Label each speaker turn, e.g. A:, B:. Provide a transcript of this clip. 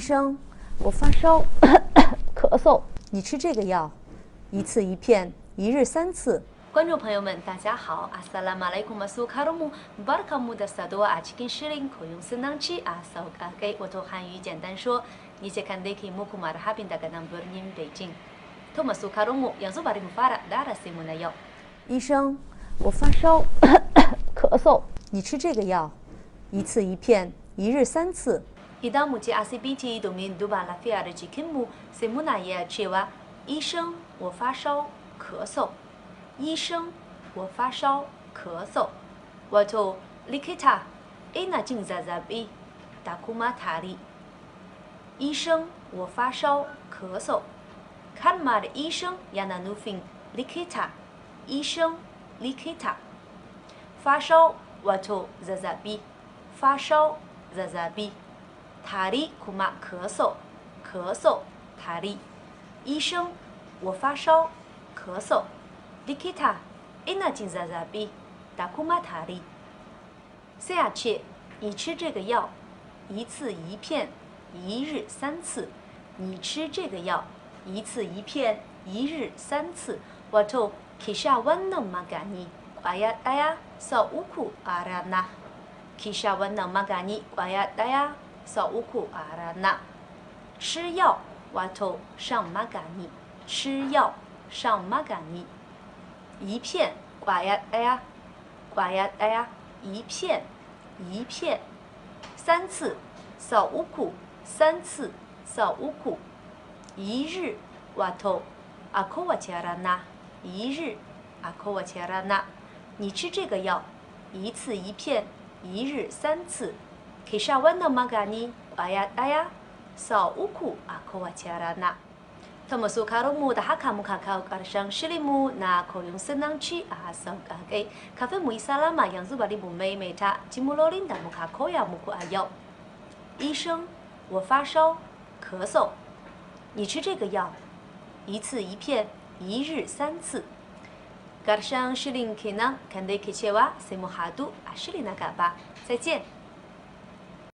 A: 医生，我发烧、咳嗽，你吃这个药，一次一片，一日3次。
B: 观众朋友们，大家好 ，Assalamualaikum warahmatullahi wabarakatuh。阿奇根士林口用声浪器阿扫嘎给我读汉语简单说，你且看得起木库马的哈宾达格南伯尼北京。托马苏卡罗姆扬苏巴里姆法拉达拉西姆那药。
A: 医生，我发烧、咳嗽，你吃这个药，一次一片，一日3次。
B: Ida muci ACBT domin duba lafiyar jikinmu sai muna iya cewa 医生，我发烧、咳嗽。医生，我发烧、咳嗽。Wato likita ina jin zazzabi da kuma tari。医生，我发烧、咳嗽。Kalmar 医生 yana nufin likita。医生 likita。发烧 wato zazzabi。发烧 zazzabi。tari kuma 咳嗽，咳嗽 tari。医生，我发烧、咳嗽。Likita ina jin zazzabi da kuma tari。sai a ce 你吃这个药，一次一片，一日3次。你吃这个药，一次一片，一日3次。Wato ki sha wannan magani ƙwaya ɗaya sau uku a rana。ki sha wannan magani ƙwaya ɗaya sau uku a rana。吃药 wato shan magani。吃药 shan magani。一片 ƙwaya ɗaya ƙwaya ɗaya 一片一片。3次 sau uku 3次 sau uku。一日 wato a kowace rana。一日 a kowace rana。你吃这个药，一次一片，一日3次。ki sha wannan magani ƙwaya ɗaya sau uku a kowace rana。ta masu mu da haka muka kawo ƙarshen shirinmu na koyon sunanci a sauƙaƙe. Kafin mu yi salama yanzu bari mu maimaita jimlolin da muka koya muku a yau. 医生，我发烧、咳嗽。你吃这个药，一次一片，一日3次。ƙarshen shirin kenan kan da yake cewa sai mu haɗu a shiri na gaba. 再见。